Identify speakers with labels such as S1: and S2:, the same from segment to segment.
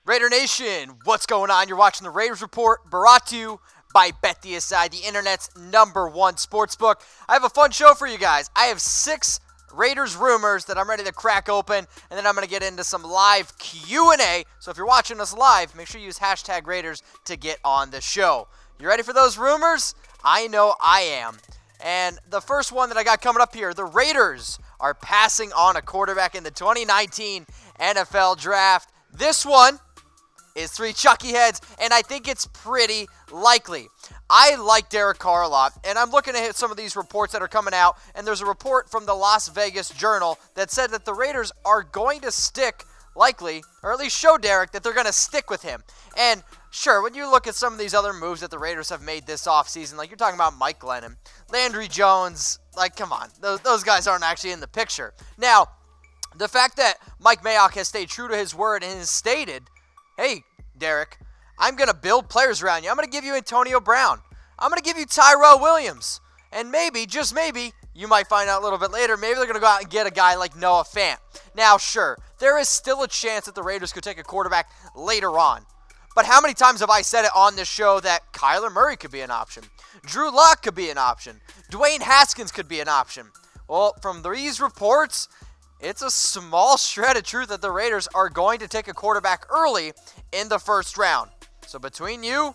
S1: Raider Nation, what's going on? You're watching the Raiders Report, brought to you by BetDSI, the internet's #1 sportsbook. I have a fun show for you guys. I have 6 Raiders rumors that I'm ready to crack open, and then I'm going to get into some live Q&A. So if you're watching us live, make sure you use hashtag Raiders to get on the show. You ready for those rumors? I know I am. And the first one that I got coming up here, the Raiders are passing on a quarterback in the 2019 NFL Draft. This one is 3 Chucky heads, and I think it's pretty likely. I like Derek Carr a lot, and I'm looking at some of these reports that are coming out, and there's a report from the Las Vegas Journal that said that the Raiders are going to stick, likely, or at least show Derek that they're going to stick with him. And sure, when you look at some of these other moves that the Raiders have made this offseason, like you're talking about Mike Glennon, Landry Jones, like come on, those guys aren't actually in the picture. Now, the fact that Mike Mayock has stayed true to his word and has stated, hey, Derek, I'm going to build players around you. I'm going to give you Antonio Brown. I'm going to give you Tyrell Williams. And maybe, just maybe, you might find out a little bit later, maybe they're going to go out and get a guy like Noah Fant. Now, sure, there is still a chance that the Raiders could take a quarterback later on. But how many times have I said it on this show that Kyler Murray could be an option? Drew Lock could be an option. Dwayne Haskins could be an option. Well, from these reports, it's a small shred of truth that the Raiders are going to take a quarterback early in the first round. So between you,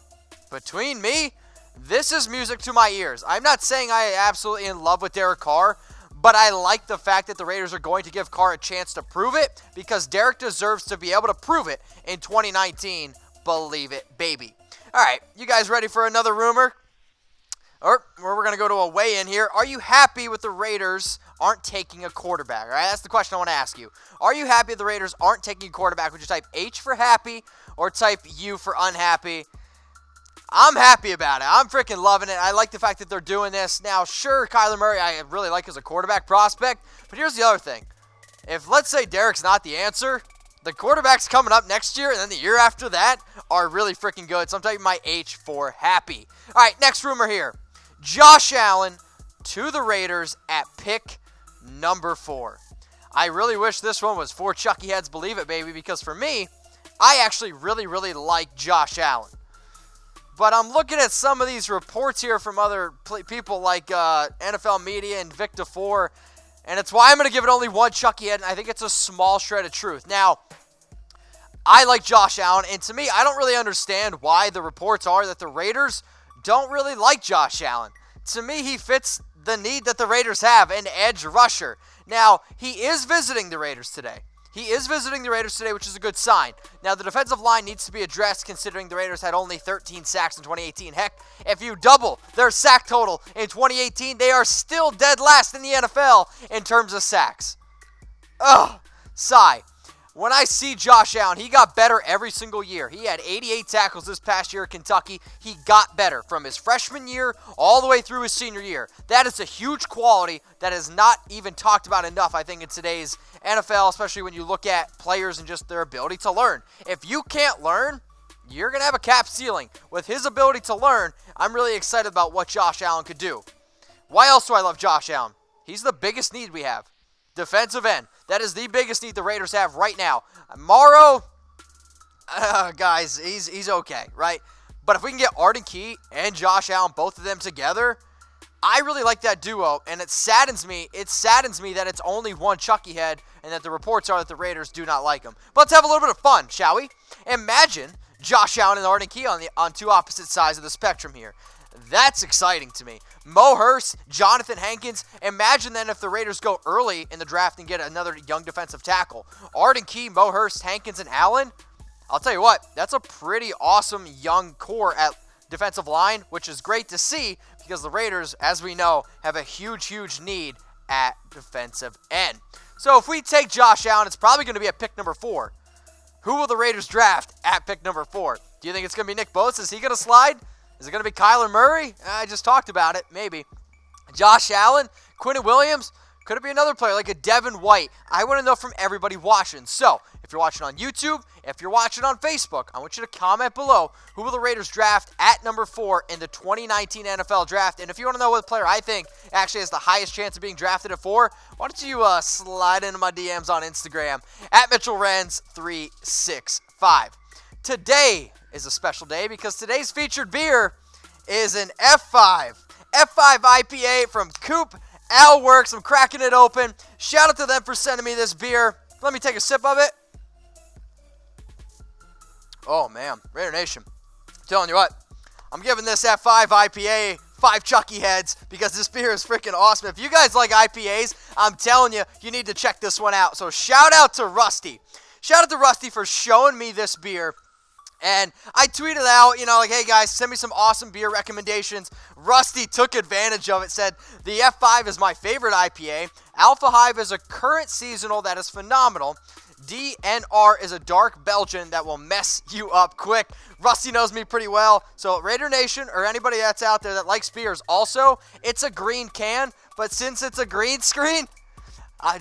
S1: between me, this is music to my ears. I'm not saying I am absolutely in love with Derek Carr, but I like the fact that the Raiders are going to give Carr a chance to prove it because Derek deserves to be able to prove it in 2019. Believe it, baby. All right, you guys ready for another rumor? Or we're going to go to a weigh-in here. Are you happy with the Raiders aren't taking a quarterback? All right, that's the question I want to ask you. Are you happy the Raiders aren't taking a quarterback? Would you type H for happy or type U for unhappy? I'm happy about it. I'm freaking loving it. I like the fact that they're doing this. Now, sure, Kyler Murray I really like as a quarterback prospect, but here's the other thing. If, let's say, Derek's not the answer, the quarterbacks coming up next year and then the year after that are really freaking good. So I'm typing my H for happy. All right, next rumor here. Josh Allen to the Raiders at pick number 4. I really wish this one was 4 Chucky heads, believe it, baby, because for me, I actually really like Josh Allen. But I'm looking at some of these reports here from other people like NFL Media and Victor 4, and it's why I'm going to give it only 1 Chucky head, and I think it's a small shred of truth. Now, I like Josh Allen, and to me, I don't really understand why the reports are that the Raiders don't really like Josh Allen. To me, he fits the need that the Raiders have, an edge rusher. Now, he is visiting the Raiders today. He is visiting the Raiders today, which is a good sign. Now, the defensive line needs to be addressed considering the Raiders had only 13 sacks in 2018. Heck, if you double their sack total in 2018, they are still dead last in the NFL in terms of sacks. Ugh, sigh. When I see Josh Allen, he got better every single year. He had 88 tackles this past year at Kentucky. He got better from his freshman year all the way through his senior year. That is a huge quality that is not even talked about enough, I think, in today's NFL, especially when you look at players and just their ability to learn. If you can't learn, you're going to have a cap ceiling. With his ability to learn, I'm really excited about what Josh Allen could do. Why else do I love Josh Allen? He's the biggest need we have. Defensive end. That is the biggest need the Raiders have right now. Morrow, guys, he's okay, right? But if we can get Arden Key and Josh Allen, both of them together, I really like that duo, and it saddens me that it's only 1 Chucky head and that the reports are that the Raiders do not like him. But let's have a little bit of fun, shall we? Imagine Josh Allen and Arden Key on 2 opposite sides of the spectrum here. That's exciting to me. Mo Hurst, Jonathan Hankins. Imagine then if the Raiders go early in the draft and get another young defensive tackle. Arden Key, Mo Hurst, Hankins, and Allen. I'll tell you what, that's a pretty awesome young core at defensive line, which is great to see because the Raiders, as we know, have a huge need at defensive end. So if we take Josh Allen, it's probably going to be at pick number 4. Who will the Raiders draft at pick number 4? Do you think it's going to be Nick Bosa? Is he going to slide? Is it going to be Kyler Murray? I just talked about it, maybe. Josh Allen? Quinnen Williams? Could it be another player like a Devin White? I want to know from everybody watching. So, if you're watching on YouTube, if you're watching on Facebook, I want you to comment below who will the Raiders draft at number 4 in the 2019 NFL Draft. And if you want to know what player I think actually has the highest chance of being drafted at 4, why don't you slide into my DMs on Instagram at Mitchell Renz 365. today is a special day because today's featured beer is an F5 IPA from Coop Ale Works. I'm cracking it open. Shout out to them for sending me this beer. Let me take a sip of it. Oh, man. Raider Nation. I'm telling you what. I'm giving this F5 IPA 5 Chucky heads because this beer is freaking awesome. If you guys like IPAs, I'm telling you, you need to check this one out. So shout out to Rusty. Shout out to Rusty for showing me this beer. And I tweeted out, like, hey guys, send me some awesome beer recommendations. Rusty took advantage of it, said the F5 is my favorite IPA. Alpha Hive is a current seasonal that is phenomenal. DNR is a dark Belgian that will mess you up quick. Rusty knows me pretty well. So Raider Nation or anybody that's out there that likes beers, also, it's a green can, but since it's a green screen,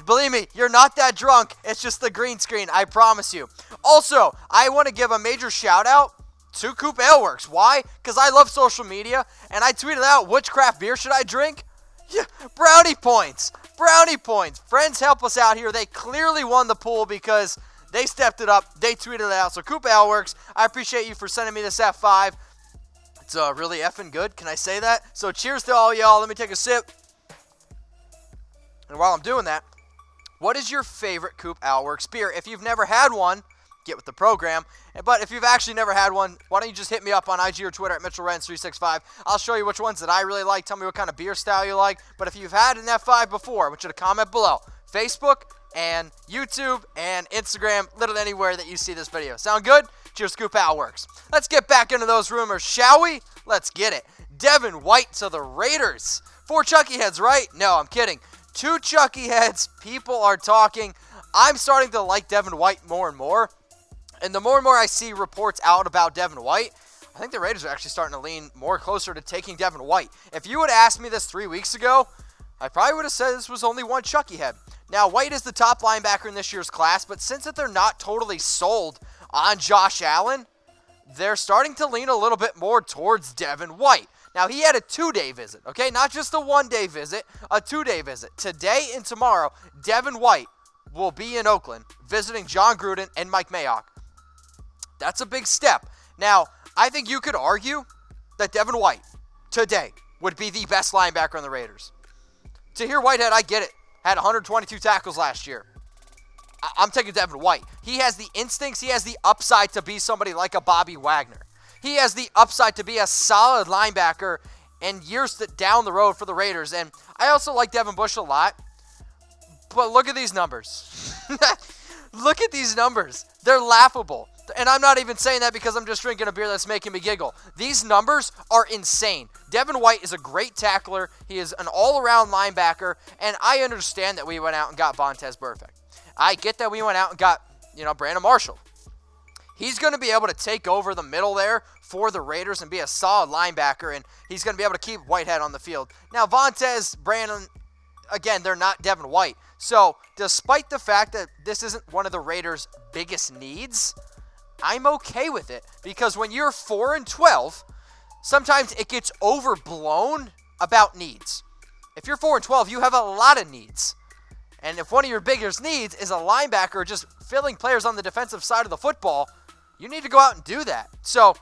S1: believe me, you're not that drunk. It's just the green screen, I promise you. Also, I want to give a major shout out to Coop Ale Works. Why? Because I love social media, and I tweeted out, which craft beer should I drink? Yeah, brownie points. Brownie points. Friends help us out here. They clearly won the pool because they stepped it up. They tweeted it out. So Coop Ale Works, I appreciate you for sending me this F5. It's really effing good. Can I say that? So cheers to all y'all. Let me take a sip. And while I'm doing that, what is your favorite Coop Ale Works beer? If you've never had one, get with the program. But if you've actually never had one, why don't you just hit me up on IG or Twitter at MitchellRenz365. I'll show you which ones that I really like. Tell me what kind of beer style you like. But if you've had an F5 before, I want you to comment below. Facebook and YouTube and Instagram, literally anywhere that you see this video. Sound good? Cheers, Coop Ale Works. Let's get back into those rumors, shall we? Let's get it. Devin White to the Raiders. 4 Chucky heads, right? No, I'm kidding. 2 Chucky heads. People are talking. I'm starting to like Devin White more and more. And the more and more I see reports out about Devin White, I think the Raiders are actually starting to lean more closer to taking Devin White. If you would have asked me this 3 weeks ago, I probably would have said this was only 1 Chucky head. Now, White is the top linebacker in this year's class, but since that they're not totally sold on Josh Allen, they're starting to lean a little bit more towards Devin White. Now, he had a 2-day visit, okay? Not just a 1-day visit, a 2-day visit. Today and tomorrow, Devin White will be in Oakland visiting John Gruden and Mike Mayock. That's a big step. Now, I think you could argue that Devin White today would be the best linebacker on the Raiders. Tahir Whitehead, I get it. Had 122 tackles last year. I'm taking Devin White. He has the instincts. He has the upside to be somebody like a Bobby Wagner. He has the upside to be a solid linebacker and years down the road for the Raiders. And I also like Devin Bush a lot. But look at these numbers. Look at these numbers. They're laughable. And I'm not even saying that because I'm just drinking a beer that's making me giggle. These numbers are insane. Devin White is a great tackler. He is an all-around linebacker. And I understand that we went out and got Vontaze Burfict. I get that we went out and got, Brandon Marshall. He's going to be able to take over the middle there for the Raiders and be a solid linebacker. And he's going to be able to keep Whitehead on the field. Now, Vontaze, Brandon, again, they're not Devin White. So, despite the fact that this isn't one of the Raiders' biggest needs, I'm okay with it because when you're 4-12, sometimes it gets overblown about needs. If you're 4-12, you have a lot of needs. And if one of your biggest needs is a linebacker just filling players on the defensive side of the football, you need to go out and do that. So,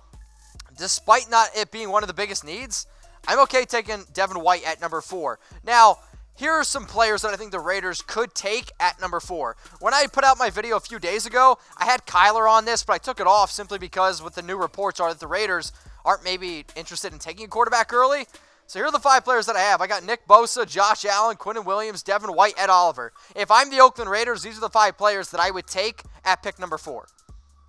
S1: despite not it being one of the biggest needs, I'm okay taking Devin White at number 4. Now, here are some players that I think the Raiders could take at number 4. When I put out my video a few days ago, I had Kyler on this, but I took it off simply because what the new reports are that the Raiders aren't maybe interested in taking a quarterback early. So here are the 5 players that I have. I got Nick Bosa, Josh Allen, Quinnen Williams, Devin White, Ed Oliver. If I'm the Oakland Raiders, these are the 5 players that I would take at pick number 4.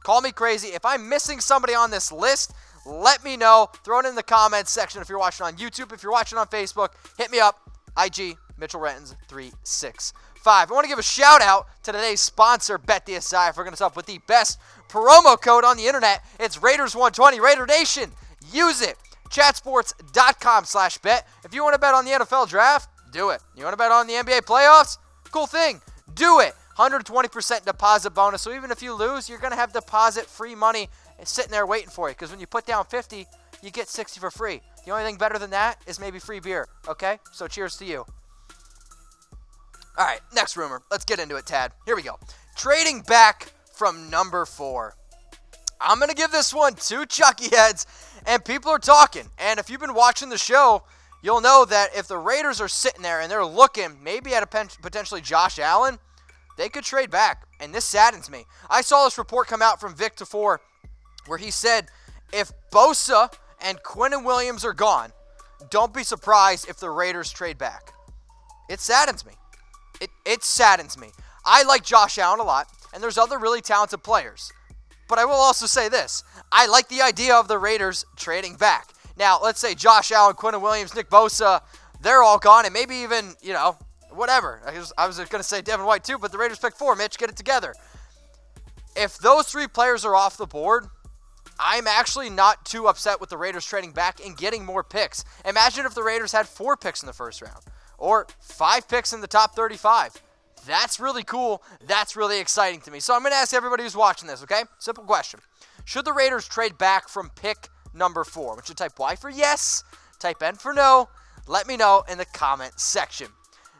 S1: Call me crazy. If I'm missing somebody on this list, let me know. Throw it in the comments section if you're watching on YouTube. If you're watching on Facebook, hit me up. IG, MitchellRenz365. I want to give a shout out to today's sponsor, BetDSI, for hooking us up with the best promo code on the internet. It's Raiders120, Raider Nation. Use it. Chatsports.com/bet. If you want to bet on the NFL draft, do it. You want to bet on the NBA playoffs? Cool thing. Do it. 120% deposit bonus. So even if you lose, you're going to have deposit free money sitting there waiting for you. Because when you put down 50, you get 60 for free. The only thing better than that is maybe free beer. Okay? So cheers to you. All right, next rumor. Let's get into it, Tad. Here we go. Trading back from number 4. I'm going to give this one to Chucky Heads, and people are talking. And if you've been watching the show, you'll know that if the Raiders are sitting there and they're looking maybe at a potentially Josh Allen, they could trade back, and this saddens me. I saw this report come out from Vic Tafur where he said if Bosa and Quinnen Williams are gone, don't be surprised if the Raiders trade back. It saddens me. It saddens me. I like Josh Allen a lot, and there's other really talented players. But I will also say this. I like the idea of the Raiders trading back. Now, let's say Josh Allen, Quinnen Williams, Nick Bosa, they're all gone, and maybe even, whatever. I was going to say Devin White too, but the Raiders pick 4. Mitch, get it together. If those 3 players are off the board, I'm actually not too upset with the Raiders trading back and getting more picks. Imagine if the Raiders had 4 picks in the first round or 5 picks in the top 35. That's really cool. That's really exciting to me. So I'm going to ask everybody who's watching this, okay? Simple question. Should the Raiders trade back from pick number 4? Would you type Y for yes? Type N for no? Let me know in the comment section.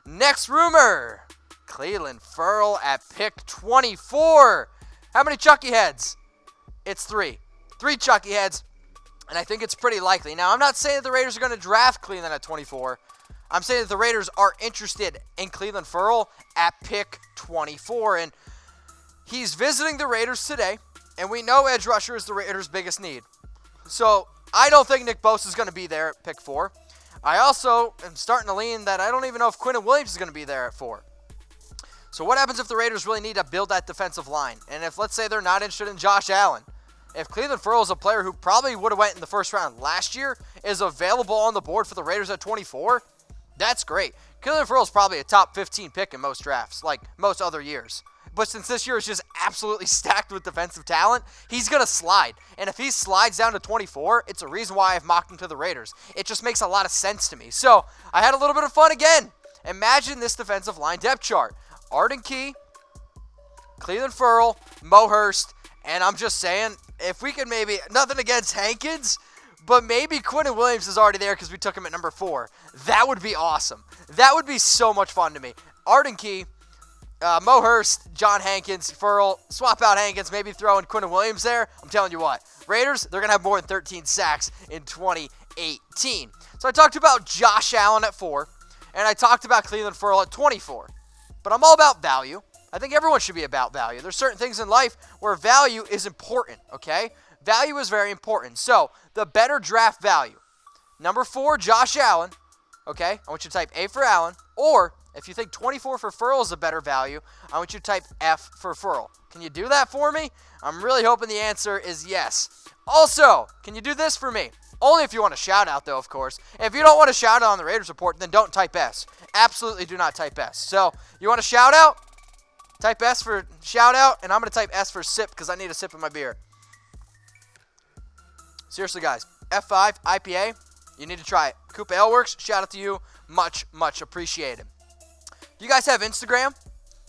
S1: Next rumor. Clelin Ferrell at pick 24. How many Chucky Heads? It's 3. 3 Chucky Heads, and I think it's pretty likely. Now, I'm not saying that the Raiders are going to draft Clelin at 24. I'm saying that the Raiders are interested in Clelin Ferrell at pick 24, and he's visiting the Raiders today, and we know edge rusher is the Raiders' biggest need. So I don't think Nick Bosa is going to be there at pick 4. I also am starting to lean that I don't even know if Quinnen Williams is going to be there at 4. So what happens if the Raiders really need to build that defensive line? And if, let's say, they're not interested in Josh Allen, if Clelin Ferrell is a player who probably would have went in the first round last year, is available on the board for the Raiders at 24, that's great. Clelin Ferrell is probably a top 15 pick in most drafts, like most other years. But since this year is just absolutely stacked with defensive talent, he's going to slide. And if he slides down to 24, it's a reason why I've mocked him to the Raiders. It just makes a lot of sense to me. So I had a little bit of fun again. Imagine this defensive line depth chart. Arden Key, Clelin Ferrell, Mo Hurst, and I'm just saying, if we could maybe, nothing against Hankins, but maybe Quinnen Williams is already there because we took him at number 4. That would be awesome. That would be so much fun to me. Arden Key, Mo Hurst, John Hankins, Ferrell, swap out Hankins, maybe throw in Quinnen Williams there. I'm telling you what, Raiders, they're going to have more than 13 sacks in 2018. So I talked about Josh Allen at 4, and I talked about Clelin Ferrell at 24. But I'm all about value. I think everyone should be about value. There's certain things in life where value is important, okay? Value is very important. So, the better draft value. Number 4, Josh Allen, okay? I want you to type A for Allen. Or, if you think 24 for Ferrell is a better value, I want you to type F for Ferrell. Can you do that for me? I'm really hoping the answer is yes. Also, can you do this for me? Only if you want a shout out, though, of course. If you don't want a shout out on the Raiders Report, then don't type S. Absolutely do not type S. So, you want a shout out? Type S for shout out, and I'm going to type S for sip because I need a sip of my beer. Seriously, guys. F5 IPA. You need to try it. Coupe Ale Works. Shout out to you. Much, much appreciated. Do you guys have Instagram?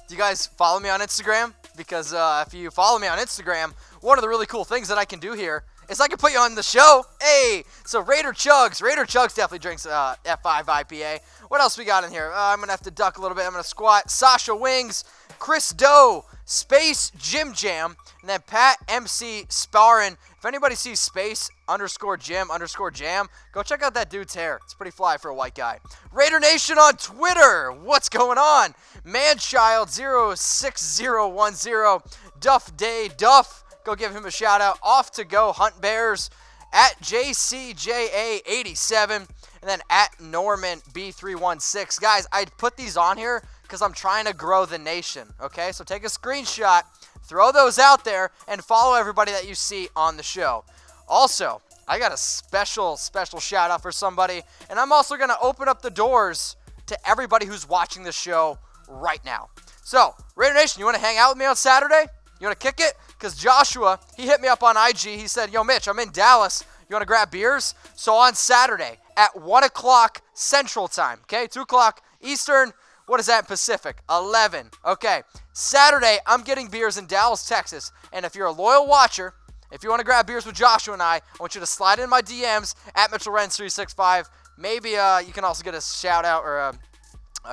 S1: Do you guys follow me on Instagram? Because if you follow me on Instagram, one of the really cool things that I can do here is I can put you on the show. Hey, so Raider Chugs definitely drinks F5 IPA. What else we got in here? I'm going to have to duck a little bit. I'm going to squat. Sasha Wings, Chris Doe, Space Jim Jam, and then Pat MC Sparrin. If anybody sees Space _Jim_Jam, go check out that dude's hair. It's pretty fly for a white guy. Raider Nation on Twitter. What's going on? Manchild06010. Duff Day Duff. Go give him a shout out. Off to go Hunt Bears at JCJA87 and then at Norman B316. Guys, I put these on here because I'm trying to grow the nation. Okay, so take a screenshot, throw those out there, and follow everybody that you see on the show. Also, I got a special shout out for somebody, and I'm also going to open up the doors to everybody who's watching the show right now. So, Raider Nation, you want to hang out with me on Saturday? You want to kick it? Because Joshua, he hit me up on IG. He said, yo, Mitch, I'm in Dallas. You want to grab beers? So on Saturday at 1 o'clock Central Time, okay? 2 o'clock Eastern. What is that in Pacific? 11. Okay. Saturday, I'm getting beers in Dallas, Texas. And if you're a loyal watcher, if you want to grab beers with Joshua and I want you to slide in my DMs at MitchellRenz365. Maybe you can also get a shout out or a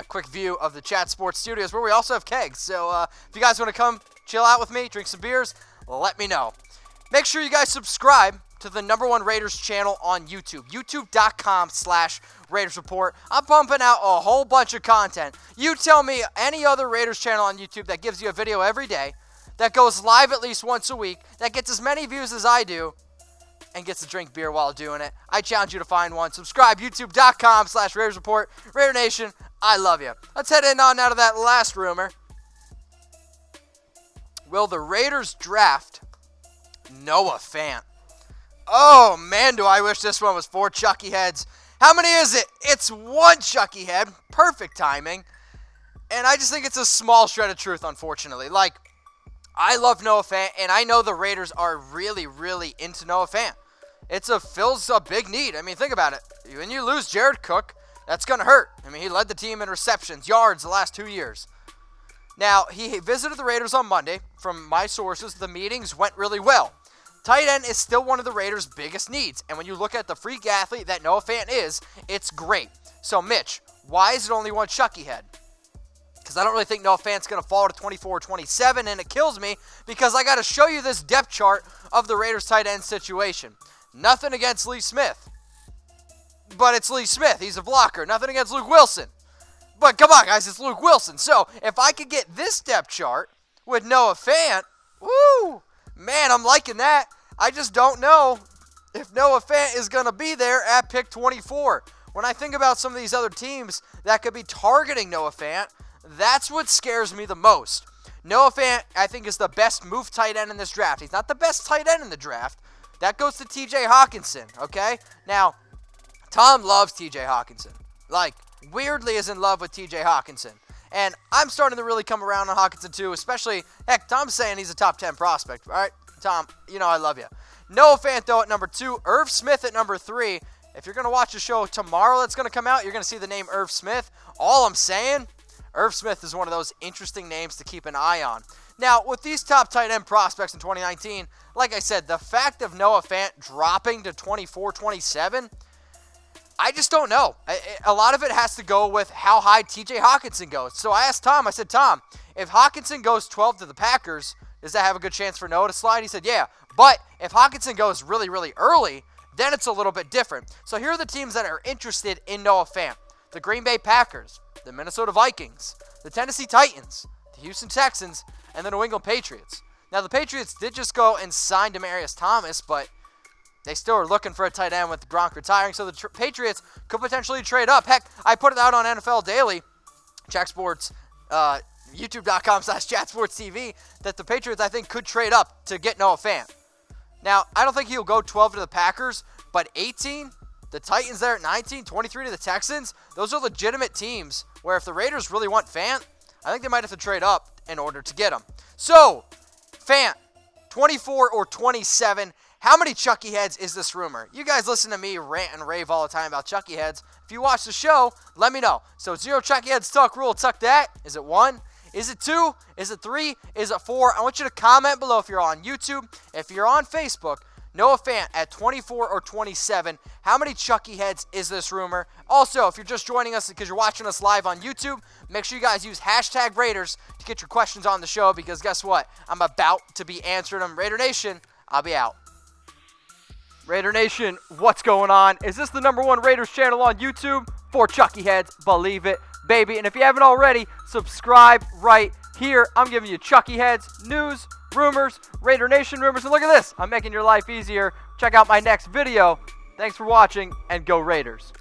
S1: quick view of the Chat Sports Studios where we also have kegs. So if you guys want to come chill out with me, drink some beers, let me know. make sure you guys subscribe to the #1 Raiders channel on YouTube, youtube.com/Raiders Report. I'm pumping out a whole bunch of content. You tell me any other Raiders channel on YouTube that gives you a video every day, that goes live at least once a week, that gets as many views as I do, and gets to drink beer while doing it. I challenge you to find one. Subscribe, youtube.com/Raiders Report. Raider Nation, I love you. Let's head on out of that last rumor. Will the Raiders draft Noah Fant? Oh, man, do I wish this one was 4 Chucky heads. How many is it? It's 1 Chucky head. Perfect timing. And I just think it's a small shred of truth, unfortunately. Like, I love Noah Fant, and I know the Raiders are really, really into Noah Fant. It fills a big need. I mean, think about it. When you lose Jared Cook, that's going to hurt. I mean, he led the team in receptions, yards the last 2 years. Now, he visited the Raiders on Monday. From my sources, the meetings went really well. Tight end is still one of the Raiders' biggest needs, and when you look at the freak athlete that Noah Fant is, it's great. So, Mitch, why is it only 1 Chucky head? Because I don't really think Noah Fant's going to fall to 24 or 27, and it kills me because I got to show you this depth chart of the Raiders' tight end situation. Nothing against Lee Smith, but it's Lee Smith. He's a blocker. Nothing against Luke Wilson. But come on, guys, it's Luke Wilson. So, if I could get this depth chart with Noah Fant, woo! Man, I'm liking that. I just don't know if Noah Fant is going to be there at pick 24. When I think about some of these other teams that could be targeting Noah Fant, that's what scares me the most. Noah Fant, I think, is the best move tight end in this draft. He's not the best tight end in the draft. That goes to TJ Hawkinson, okay? Now, Tom loves TJ Hawkinson. Like, weirdly is in love with TJ Hawkinson. And I'm starting to really come around on Hawkinson too, especially, heck, Tom's saying he's a top 10 prospect. All right, Tom, you know I love you. Noah Fant, though, at number 2. Irv Smith at number 3. If you're going to watch the show tomorrow that's going to come out, you're going to see the name Irv Smith. All I'm saying, Irv Smith is one of those interesting names to keep an eye on. Now, with these top tight end prospects in 2019, like I said, the fact of Noah Fant dropping to 24, 27, I just don't know. A lot of it has to go with how high TJ Hawkinson goes. So I asked Tom, I said, Tom, if Hawkinson goes 12 to the Packers, does that have a good chance for Noah to slide? He said, yeah. But if Hawkinson goes really, really early, then it's a little bit different. So here are the teams that are interested in Noah Fant. The Green Bay Packers, the Minnesota Vikings, the Tennessee Titans, the Houston Texans, and the New England Patriots. Now, the Patriots did just go and sign Demaryius Thomas, but they still are looking for a tight end with Gronk retiring, so the Patriots could potentially trade up. Heck, I put it out on NFL Daily, Jack Sports, youtube.com/JackSportsTV, that the Patriots, I think, could trade up to get Noah Fant. Now, I don't think he'll go 12 to the Packers, but 18, the Titans there at 19, 23 to the Texans, those are legitimate teams where if the Raiders really want Fant, I think they might have to trade up in order to get him. So, Fant, 24 or 27, how many Chucky heads is this rumor? You guys listen to me rant and rave all the time about Chucky heads. If you watch the show, let me know. So 0 Chucky heads tuck rule, tuck that. Is it 1? Is it 2? Is it 3? Is it 4? I want you to comment below if you're on YouTube. If you're on Facebook, Noah Fant at 24 or 27. How many Chucky heads is this rumor? Also, if you're just joining us because you're watching us live on YouTube, make sure you guys use hashtag Raiders to get your questions on the show because guess what? I'm about to be answering them. Raider Nation, I'll be out. Raider Nation, what's going on? Is this the #1 Raiders channel on YouTube? 4 Chucky heads, believe it, baby. And if you haven't already, subscribe right here. I'm giving you Chucky heads, news, rumors, Raider Nation rumors. And look at this, I'm making your life easier. Check out my next video. Thanks for watching, and go Raiders.